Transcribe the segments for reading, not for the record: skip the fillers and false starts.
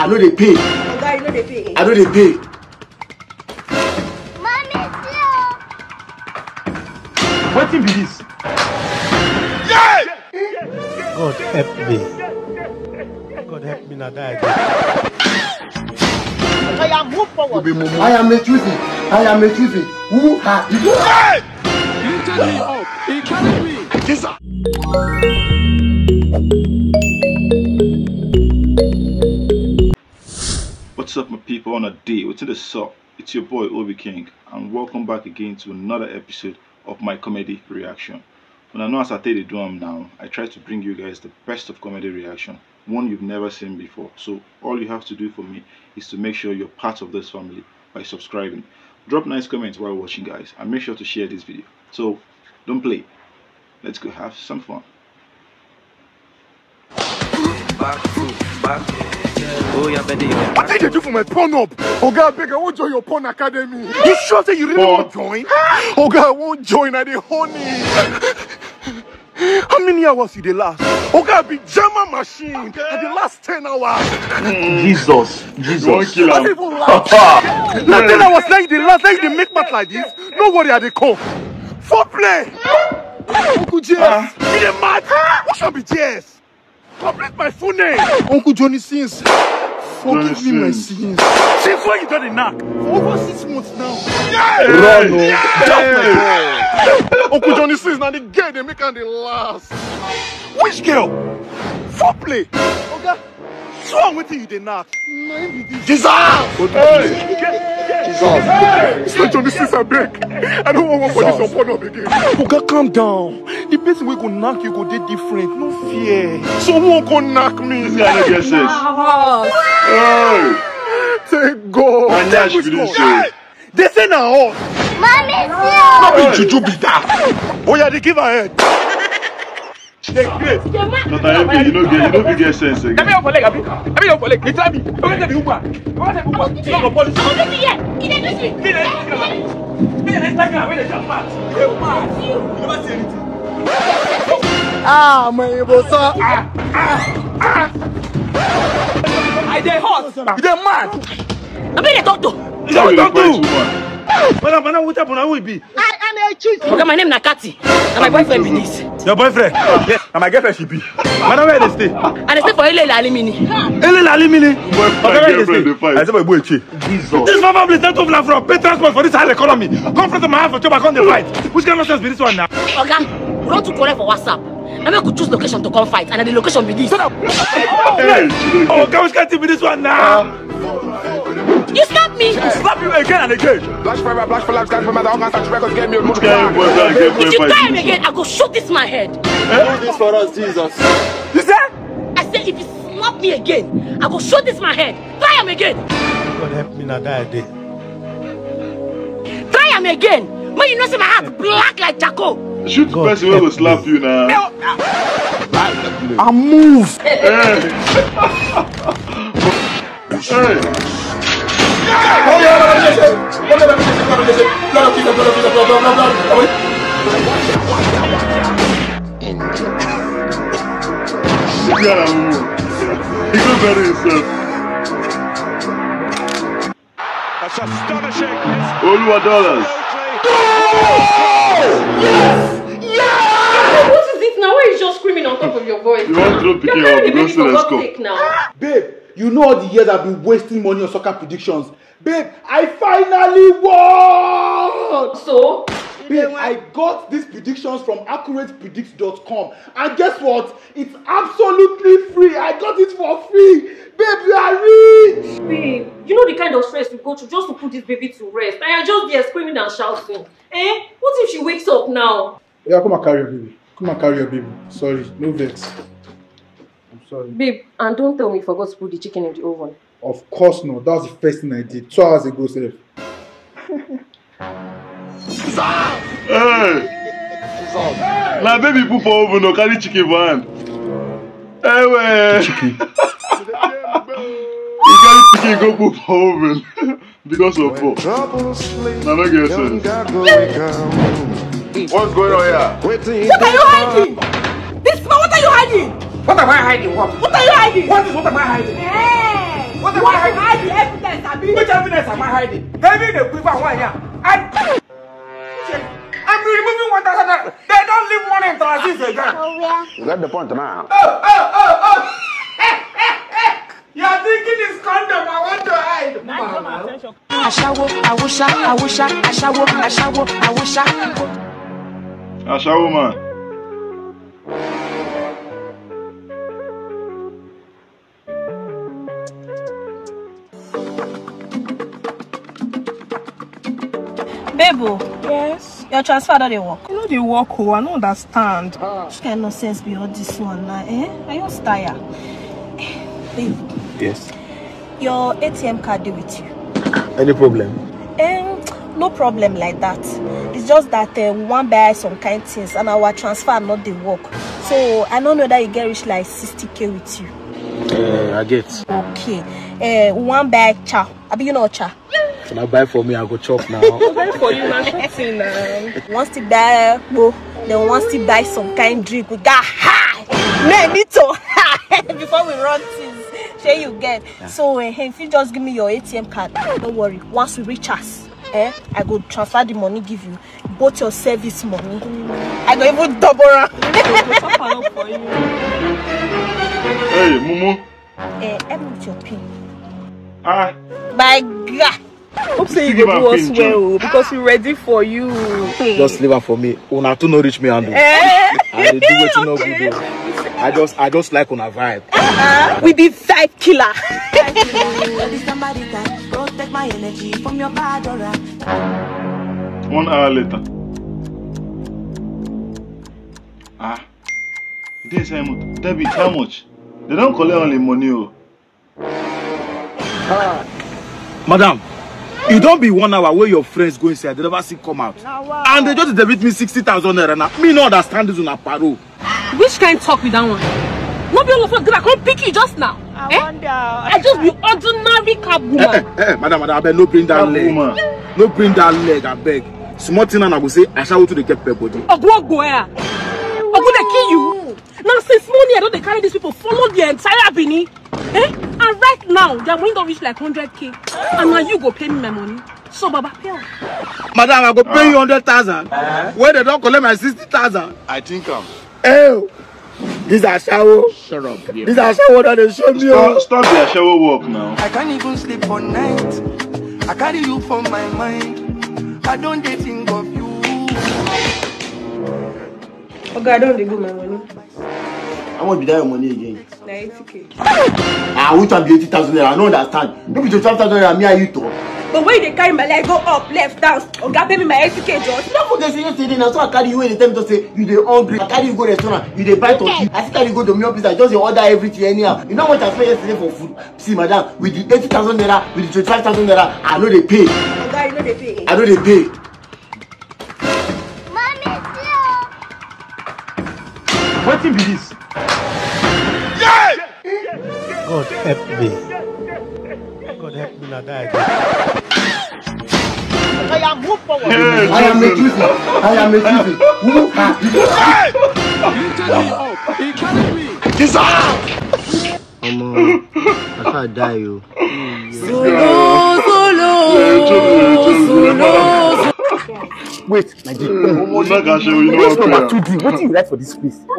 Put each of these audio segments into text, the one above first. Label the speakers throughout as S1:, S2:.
S1: I know they pay.
S2: Oga, you know they pay.
S1: I know they pay.
S3: Mommy,
S4: What be this?
S1: Yeah!
S4: God help me. God help me now die.
S2: I am move forward.
S1: I am a choosing. I am a choosing. Who are you? Hey!
S5: You tell me up. He carried me.
S1: Yes, sir.
S6: What's up, my people? On a day, what's in the sup? It's your boy Obi King, and welcome back again to another episode of my comedy reaction. When I know as I tell the drum now, I try to bring you guys the best of comedy reaction, one you've never seen before. So all you have to do for me is to make sure you're part of this family by subscribing. Drop nice comments while watching, guys, and make sure to share this video. So don't play. Let's go have some fun.
S1: What did you do for my porn up? Oga, I beg, I won't join your porn academy. You sure that you really won't join? Oga, I won't join. I the honey. How many hours did they last? Oga, I be German machine. At the last 10 hours.
S6: Jesus. Don't kill him.
S1: Now 10 hours like the last, like they make math like this. No worry, I they come. Foreplay. Uncle JS, be the mad. What shall be JS? Complete my full name. Uncle Johnny Sins. Forgive me my sins. Since when you got a knock? For over 6 months now. Uncle Johnny Sins, now the girl they make and they last. Which girl? Foreplay. Okay. So I'm waiting you the knock. Jesus! Jesus! It's Johnny Sins, I beg. I don't want one for this porn up again. Oga, calm down. The person we go knock you go dey different. No fear. Someone go knock me.
S6: This guy don't get sense. Hey!
S1: Thank God.
S6: And now she didn't say.
S1: They say now all.
S3: Mommy,
S1: Not be juju be that. Oh yeah, they give her head. They great.
S6: Not a you don't get sense again.
S4: Let me up for leg, Abi. Let me up for leg. They tell me. Don't let me Uber. Don't let me Uber. Don't go police.
S1: Ah, my bossa.
S2: I dey hot.
S1: You dey mad?
S2: I mean, they talk to.
S6: You don't do.
S4: Madam, what happened? How will it be?
S2: I am a cheat. Okay, my name is Nakati. And my boyfriend be this.
S4: Your boyfriend? Yeah, and my girlfriend she be. Madam, where they stay?
S2: And they stay for Ele Alimini.
S4: Ele Alimini.
S6: My girlfriend, they fight.
S4: I say my boy Che.
S6: Jesus.
S4: This family sent over from pay transport for this high economy. Come from my house for job, I come the fight. Which kind of nonsense be this one now?
S2: Okay, we want to correct for WhatsApp. I mean, I could choose location to come fight, and the location be this.
S6: Hey!
S4: Oh, God, which can't be this one now?
S2: You slap me!
S4: Slap you again and again.
S5: Black forever, black for life, stand for my dog, and touch records, get me a much
S2: If you try him again, I go shoot this my head.
S1: Do this for us, Jesus.
S2: You said? I said if you slap me again, I go shoot this my head. Try him again.
S4: God help me now die day.
S2: Try him again. When you know see my heart black like charcoal.
S6: Shoot the person who will slap you now.
S1: I move.
S6: Hey! He could better himself.
S5: That's astonishing.
S6: $1.
S7: What is it now? Why are you just screaming on top of your voice?
S6: You want to pick him up? Don't say let's go.
S7: Now.
S1: Babe, you know all the years I've been wasting money on soccer predictions. Babe, I finally won!
S7: So?
S1: Babe, I got these predictions from AccuratePredict.com. And guess what? It's absolutely free. I got it for free. Babe, you are rich!
S7: Babe, you know the kind of stress we go through just to put this baby to rest. And you're just there screaming and shouting. Eh? What if she wakes up now?
S1: Yeah, come and carry your baby. Come and carry your baby. Sorry, no vex. I'm sorry.
S7: Babe, and don't tell me you forgot to put the chicken in the oven.
S1: Of course not. That was the first thing I did. 2 hours ago, sir.
S6: Hey! My baby poop over no carry chicken for hand. Hey, man.
S1: Chicken.
S6: You carry chicken go poop for oven because of poop. Now don't get sense. What's going on here?
S2: What are you hiding? This man, what are you hiding?
S4: What am I hiding? What?
S2: What are you hiding?
S4: What am I hiding?
S2: Hey!
S3: What am I hiding? Evidence, Abi. Which evidence am I hiding? Maybe the quiver one here. I'm removing 1,000. They don't leave money in transit again.
S5: You got the point now.
S3: Oh. You're thinking it's condom. I want to hide.
S6: Ashawo man.
S8: Bebo.
S9: Yes?
S8: Your transfer don't work.
S9: You know they work, oh, I don't understand.
S8: What kind of nonsense be all this one now, eh? Are you tired? Bebo.
S10: Yes.
S8: Your ATM card deal with you.
S10: Any problem?
S8: No problem like that. It's just that we want to buy some kind of things and our transfer not the work. So I don't know that you get rich like 60k with you.
S10: I get.
S8: Okay. We want to buy cha. Abi you know cha?
S10: Can I buy for me? I go chop now.
S9: Buy for you, man. Shopping now.
S8: Once to buy, then once to buy some kind drink, we got high. No, need to before we run things. Sure you get. Yeah. So if you just give me your ATM card, don't worry. Once we reach us, I go transfer the money, give you both your service money. I go even double around.
S6: Hey, Mumu.
S8: Every with your pin.
S6: Ah.
S8: My God.
S9: Hope say you go do us well because we ready for you.
S10: Just leave her for me. Una to no reach me and do. I do it no good. I just like una vibe.
S8: We be vibe killer.
S11: Somebody can protect my energy from your bad aura.
S6: 1 hour later. Ah. This how much? Debit how much? They don't collect only money.
S10: Madam, you don't be 1 hour where your friends go inside, they never see come out.
S9: Wow.
S10: And they just debit me 60,000 naira now. Me not understand this on a paro.
S2: Which kind talk with that one? Not be all of us gonna come pick you just now.
S9: I wonder.
S2: I just be ordinary cab woman.
S10: Madam, I beg no bring that
S6: Cab
S10: leg.
S6: woman.
S10: No bring that leg, I beg. Small thing and I will say, I shall go to the get body.
S2: Ogwo go here. Ogwo they kill you. Now since morning I don't they carry these people follow the entire Bini. And right now their money don't reach like 100k. And now you go pay me my money. So Baba pay.
S10: Madam, I go pay you 100,000. Where they don't collect my 60,000.
S1: I think
S10: Oh, these are shower.
S1: Shut up. Yeah.
S10: These are shower that they show me.
S6: Stop the shower work now.
S11: I can't even sleep for night. I carry you for my mind. I don't think of you.
S9: Okay, I don't give my money.
S12: How much be that your money again?
S9: 90k.
S12: I want to be 80,000 naira. I don't understand. Maybe 12,000 naira, me and you talk.
S9: But when they carry my leg, go up, left, down, okay, pay me my 80k just.
S12: Don't forget, say yesterday, now so I carry you when they tell me to say, you dey hungry. I carry you go restaurant, you dey buy turkey. I see carry you go to meal place, I just dey order everything anyhow. You know what I spent yesterday for food? See, madam, with the 80,000 naira, with the 25,000 naira, I know they pay.
S9: Okay, you know they pay.
S12: I know they pay.
S6: What be this?
S10: God help me. God help me now die.
S12: I am a Tuesday. I am a Tuesday.
S5: He carried me.
S12: I can't die, you. Wait, my dear. What's number 2D? What do you like for this place?
S1: No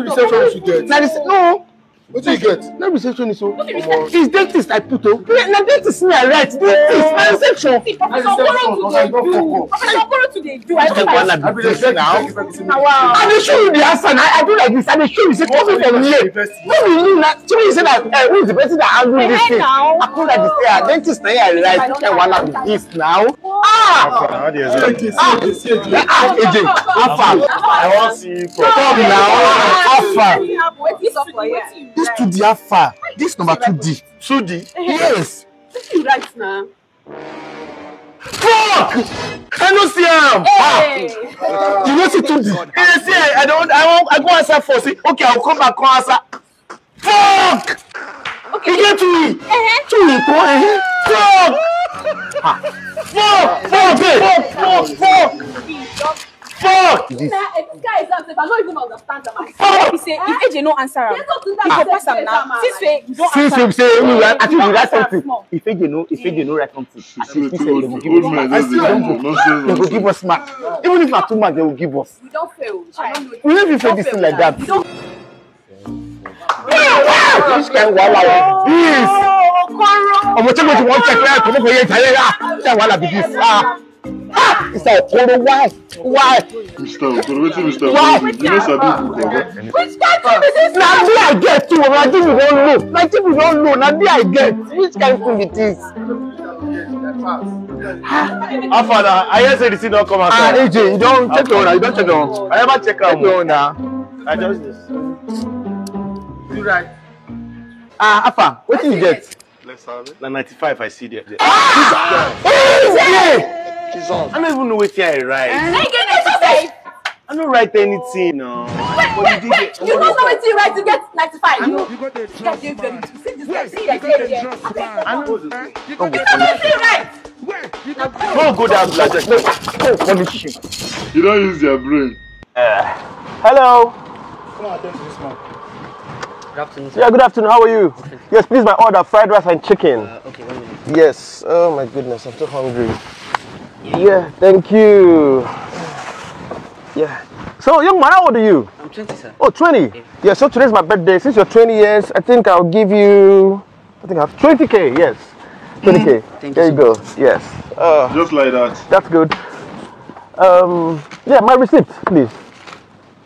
S1: reception you get.
S12: No.
S1: What do you get?
S12: No reception so. It's dentist I put on. Na dentist me I write. Dentist my reception.
S9: Professor today do.
S12: I be the same now. I dey show you the answer. I do like this. I dey show you say come from here. No be you na. So you say that who is the person that handle this thing? I come like this. Dentist na I write. One of this now. Agent. Alpha.
S6: I want to see you
S12: Come now. Alpha. This 2D Alpha. This number 2D. 2D? Yes.
S9: What you write now?
S12: Fuck! I don't see him. You don't see 2D. Yes, I go answer for. See, okay, I'll come back. Come answer. Fuck! Okay. You get to me. Fuck! Fuck! Fuck! this.
S8: This guy is upset, but I don't even understand them. He say, if AJ no answer him, he go pass him now. Since
S12: you say, I think you write something. If AJ no write something, I think he say they will give us. They will give us mark. Even if not too much, they will give us.
S8: We don't fail.
S12: We never fail this thing like that. This kind of wahala this. I'm going to check out. I'm going to check out. This Mr. Okoro, why?
S6: Mr. Okoro, why? You know Sabi
S12: which kind of thing is this? Now I get too. Now people don't know. Now people don't know. Now I get. Which kind of thing it is?
S10: Our father, I hear say the thing don't come out.
S12: AJ, you don't check on. You don't check on.
S10: I never check on
S12: now.
S10: I just
S12: you right. Afa, what did you get?
S10: Let's have it. 95 I see there.
S12: Jesus!
S10: I don't even know what I write. I don't write anything. No.
S8: Wait. You don't know what you write to get 95. You got the trust.
S10: Don't go down like
S6: you don't use your brain.
S12: Hello.
S13: Good afternoon, sir.
S12: Yeah, good afternoon. How are you? Yes, please, my order, fried rice and chicken.
S13: Okay, 1 minute.
S12: Yes. Oh my goodness, I'm so hungry. Yeah, thank you. Yeah. So, young man, how old are you?
S13: I'm 20, sir.
S12: Oh, 20? Yeah, so today's my birthday. Since you're 20 years, I think I'll give you, I have 20K, yes. 20K.
S13: Thank
S12: there you go. Yes.
S6: Just like that.
S12: That's good. Yeah, my receipt, please.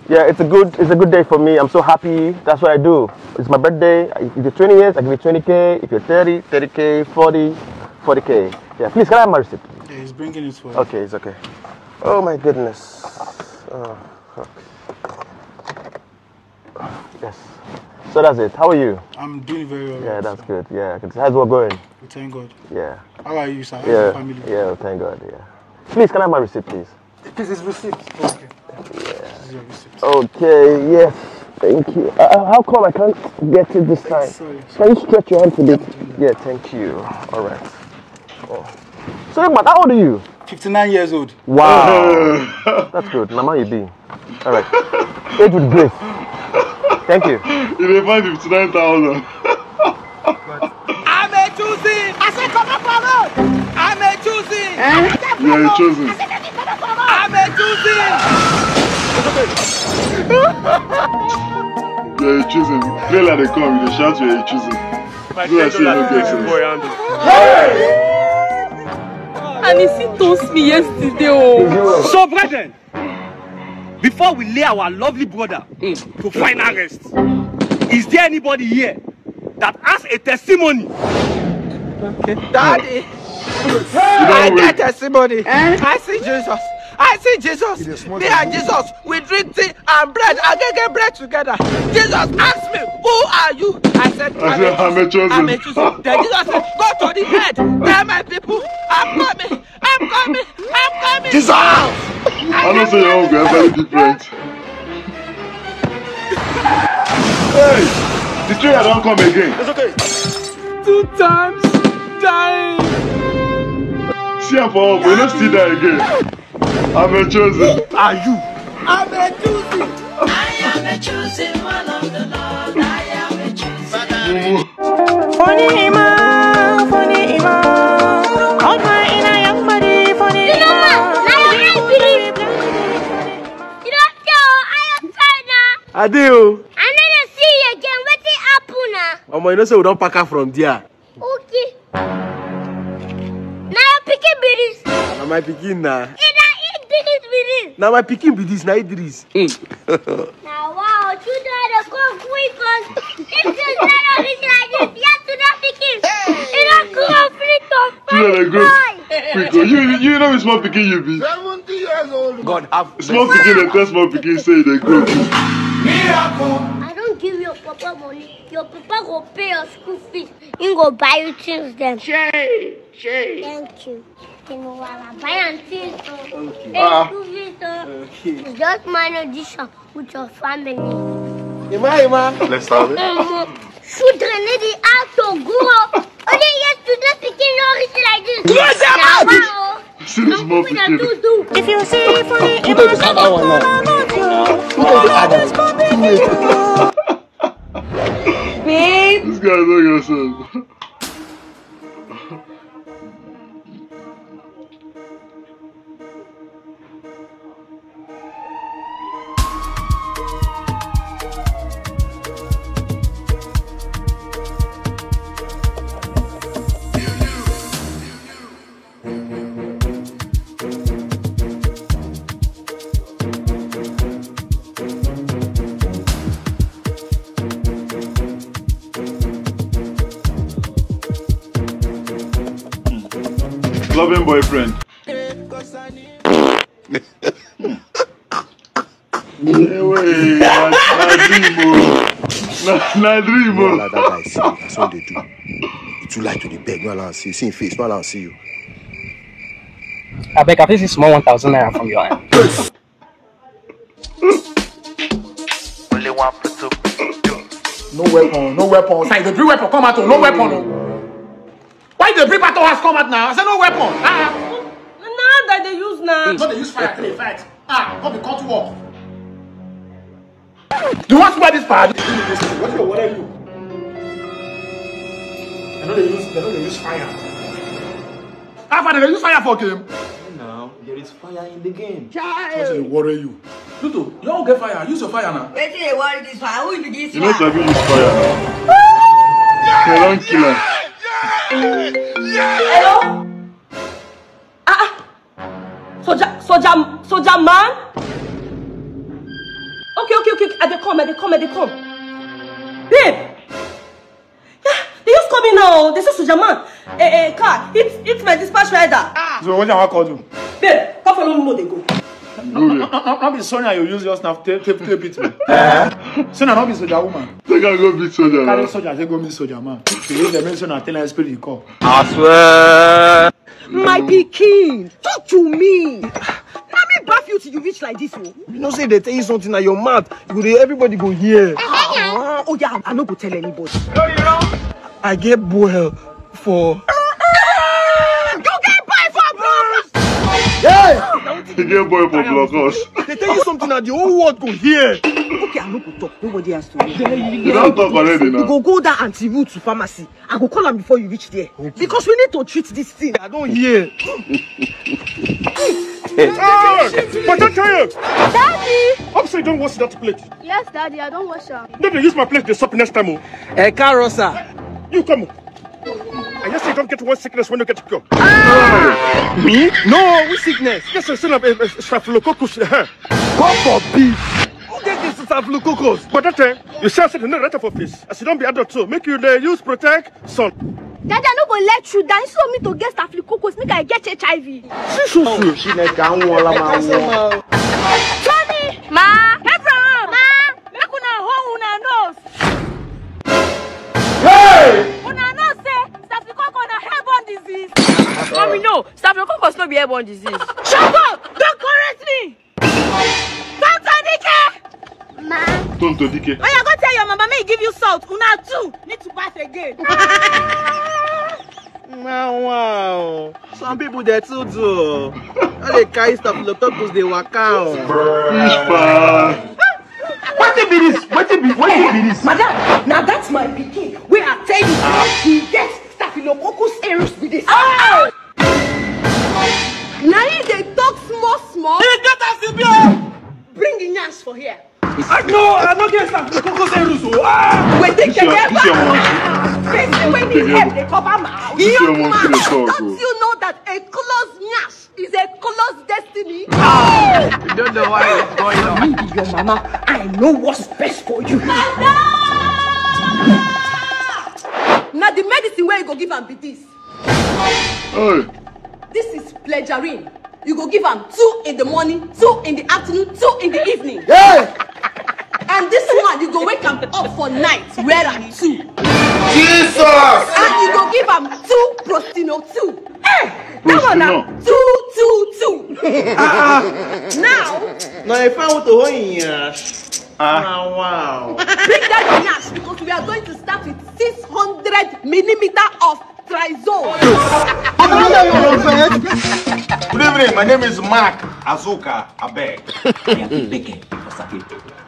S12: Yeah, it's a good day for me. I'm so happy. That's what I do. It's my birthday. If you're 20 years, I give you 20K. If you're 30, 30K, 40, 40K. Yeah, please, can I have my receipt?
S10: Yeah, he's bringing it for you.
S12: Okay, it's okay. Oh my goodness. Oh, okay. Yes. So that's it. How are you?
S10: I'm doing very well.
S12: Yeah, that's good. Yeah, how's work going?
S10: Thank God.
S12: Yeah.
S10: How are you, sir? How's
S12: Yeah.
S10: your family?
S12: Yeah, thank God. Yeah. Please, can I have my receipt, please?
S10: This is receipt. Okay.
S12: Okay, yes, thank you. How come I can't get it this time?
S10: Sorry.
S12: Can you stretch your hand a bit? Yeah, thank you. All right. Oh. So, man, how old are you?
S10: 59 years old.
S12: Wow. That's good. Mama, you be. All right. Age with grace. Thank you.
S6: You may find 59,000.
S3: I'm a choosing. I said, come up on road. I'm a choosing.
S6: You're a chosen.
S3: I'm a choosing.
S6: You're a chosen. Play like they come, you shout you're a chosen. Do I say no cases?
S2: And he toast me yesterday. Oh.
S3: So, brethren, before we lay our lovely brother to final rest, is there anybody here that has a testimony?
S10: Okay.
S3: Daddy, I get testimony. I see Jesus. I see Jesus. Me and Jesus, we drink tea and bread and get bread together. Jesus asked me, who are you? I said, I'm a chosen. I'm a chosen. Then Jesus said, go to the head. Tell my people, I'm coming. I'm coming. I'm coming.
S6: Jesus! I don't say your own girl very different. Hey, the trailer don't come again.
S10: It's okay.
S2: 2 times dying.
S6: See her for we don't see that again. I'm a chosen.
S10: Are you?
S3: I'm a chosen.
S11: I am a chosen one of the Lord. I am a chosen.
S8: Funny man, funny man. Hold my inner young body, funny man.
S14: You don't know, I am China.
S10: I do.
S14: I never see you again. What the apple now?
S10: You know say we don't pack her from there.
S14: Okay. Now you're picking berries.
S10: Now my pikin na.
S14: Now
S10: my pikin be this, na Idris.
S14: Now wow, you don't go quick because if you not reach like this, you have to not pick it. You don't go free to
S6: You know small pikin you be.
S11: 70 years old.
S10: God have
S6: small pikin and tell small pikin say they go.
S14: I don't give your papa money. Your papa go pay your school fees. He go buy you things then.
S11: Shay.
S14: Thank you. You know what I buy and things.
S11: Okay.
S14: You just manage this with your family.
S10: Ima.
S6: Let's have it.
S14: Should drain the out to grow. Only yesterday picking no reach like this.
S6: See this small pikin.
S8: If you see funny
S12: going to add that one now. We're going to add that.
S14: Babe.
S6: This guy is not yourself. Loving boyfriend. Na dream.
S12: That guy see, that's what they do. You too like to the beg, no allow see. See in face, no allow see you.
S13: I beg, I see small 1,000 naira from your hand.
S3: Only one photo.
S1: No weapon. Say the three weapon come out, no weapon. Why the three battle has come out now? I said no weapon.
S2: Nah, that they use now.
S1: No, they use fire to fight. Come be cut work. Do you want to buy this pad? What are you? They know they use fire. How far they use fire for game?
S10: Now there is fire in the game.
S1: What's they worry you? Pluto, you don't get fire. Use your fire now.
S9: Wait till they worry this fire. Who will be this
S6: You know
S9: fire?
S6: Sabi use fire now. They don't kill her.
S9: Hello?
S2: Soldier man? Okay. They come. Babe! Yeah, they just coming now. They say soldier man. Car, it's my dispatch rider.
S1: So what do I call you?
S2: Babe, come follow me, no they go.
S1: Not be Sonia you use just now tape beat me. Sonia not be soldier woman.
S6: They can go beat soldier.
S1: Carry soldier, they go meet soldier man. If you the mention and tell her spirit you call.
S3: I swear.
S9: My pikin, talk to me. Let me bath you till you reach like this.
S12: You know, say they tell you something at your mouth, everybody go hear.
S9: Oh yeah, I no go tell anybody.
S12: I get boil for.
S9: You get buy for blood.
S12: Hey!
S6: He get boy for blockers.
S12: They tell you something that the whole world go hear.
S9: Okay, I no go talk. Nobody has to hear.
S6: You don't talk already now.
S9: You go that anti-root to pharmacy. I go call am before you reach there. Okay. Because we need to treat this thing.
S12: I don't hear.
S1: But don't tell you.
S14: Daddy!
S1: Hope so you don't wash that plate.
S14: Yes, Daddy, I don't wash her.
S1: Don't they use my plate, they stop next time.
S12: Carosa.
S1: You come. I just say don't get one sickness when you get cured.
S12: Me? No, which sickness?
S1: Yes, I said staphylococcus.
S12: God forbid. Who get this staphylococcus?
S1: But that time, you say something not right of office. As you don't be adult too, make you use protect son.
S14: Daddy, I no go let you down. You saw me to get staphylococcus, make I get HIV.
S12: She like a
S14: Johnny! Ma! Abraham! Ma! Make una hold una nose.
S1: Hey!
S14: Una know say staphylococcus na airborne disease. Mommy, no. Staphylococcus no be airborne disease. Shut up! Don't correct me! Tonto Dike! Ma!
S6: Tonto Dike.
S9: Oh, you go tell your mama, may give you salt. Una too need to bath again.
S12: Wow. Some people they too do. They carry staphylococcus, they walk out.
S6: Fish pan.
S12: What be this?
S9: Madam, now that's my pikin. We are telling you, he gets staphylococcus aureus with this.
S14: Now they talk small.
S9: He get us to be. Bring the nurse for here.
S1: No, I don't get staphylococcus aureus.
S9: Wait, they can get
S6: This
S9: when he help, they cover mouth.
S6: This your monkey dey talk.
S9: Don't you know that a closed nurse is a closed destiny?
S3: You don't know why it's going on.
S9: Me be your mama. I know what's best for you. Now the medicine where you go give am be this.
S6: Hey.
S9: This is Pleasureine. You go give am 2 in the morning, 2 in the afternoon, 2 in the evening.
S12: Hey!
S9: And this one you go wake am up for night, wear am 2.
S6: Jesus!
S9: And you go give am 2 Prostino 2. Hey! That one now 2. Now
S12: if I want to hold you, wow.
S9: bring that your nyash because we are going to start with 600 millimeter of Trizol.
S12: Good evening, my name is Mark Azuka Abeg.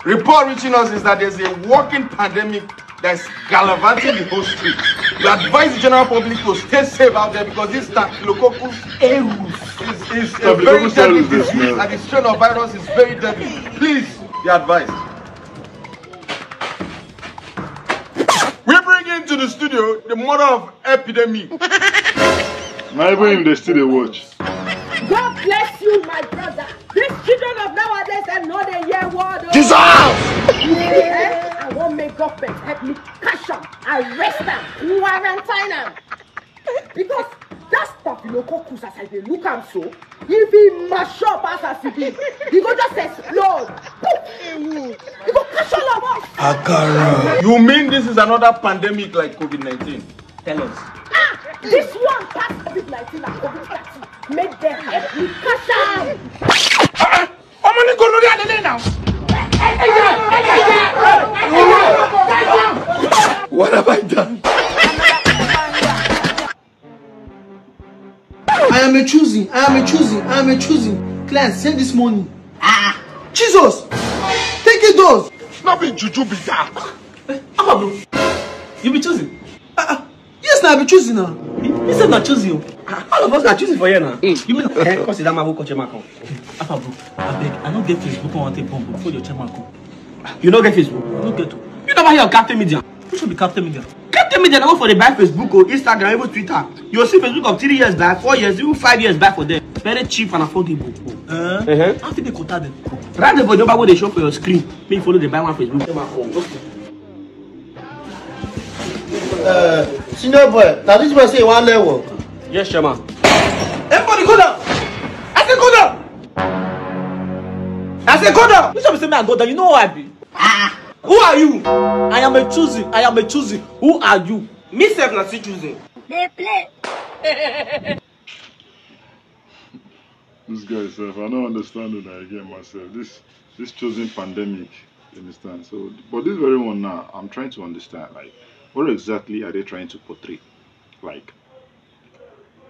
S12: Report reaching us is that there's a walking pandemic that's gallivanting the whole street. We advise the general public to stay safe out there because this Staphylococcus aureus is a very deadly disease and the strain of virus is very deadly. Please be advised. We bring into the studio the mother of epidemic.
S6: Not even if they still they watch.
S9: God bless you, my brother. These children of nowadays are not a year word.
S12: Jesus!
S9: I won't make government help me catch them, arrest them, quarantine them. Because that Staphylococcus, as I look am so, if he mash up as he be, he go just explode. He go catch all of us.
S12: Akara. You mean this is another pandemic like COVID-19? Tell us.
S9: This one past COVID-19 and COVID-19. Make them help me catch them.
S12: I'm gonna go to the other now. What have I done?
S15: I am a choosing. Client, send this money. Jesus! Take it those!
S12: It's not been juju be that.
S15: Bro. You be choosing? Yes, I be choosing now. You said not choosing. All of us are choosing for you now. You mean consider my book chairman come. Bro, I beg, I don't get Facebook. I want to take bomb before your chairman come. You don't get Facebook? I don't get to. You never hear of Captain Media? Who should be Captain Media? Captain Media now for the buy Facebook or Instagram, even Twitter. You'll see Facebook of 3 years back, 4 years, even 5 years back for them. Very cheap and affordable. How did they contact them? Right the number where they show for your screen. Me follow the buy one Facebook.
S16: Senior boy, now this one say one level.
S15: Yes, Chairman.
S16: Everybody go down. I said go down. I said go down.
S15: You should be saying I go down. You know who I be? Who are you? I am a choosing. Who are you?
S16: Me self not see choosing.
S9: They play.
S6: This guy self, I don't understand it again myself. This chosen pandemic, you understand? So, but this very one now, I'm trying to understand, like, what exactly are they trying to portray? Like,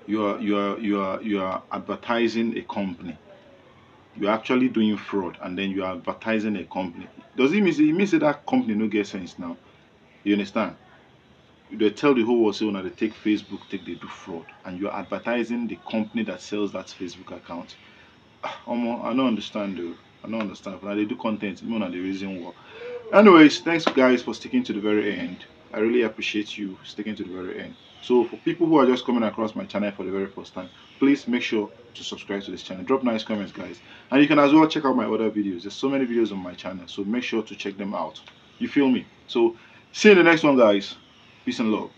S6: you are advertising a company. You're actually doing fraud, and then you are advertising a company. Does it mean that that company no get sense now? You understand? They tell the whole world, say, when they take Facebook, they do fraud, and you're advertising the company that sells that Facebook account. I don't understand though. I don't understand. But they do content, even on the reason why. Anyways, thanks guys for sticking to the very end. I really appreciate you sticking to the very end. So for people who are just coming across my channel for the very first time, please make sure to subscribe to this channel. Drop nice comments, guys. And you can as well check out my other videos. There's so many videos on my channel, so make sure to check them out. You feel me? So see you in the next one, guys. Peace and love.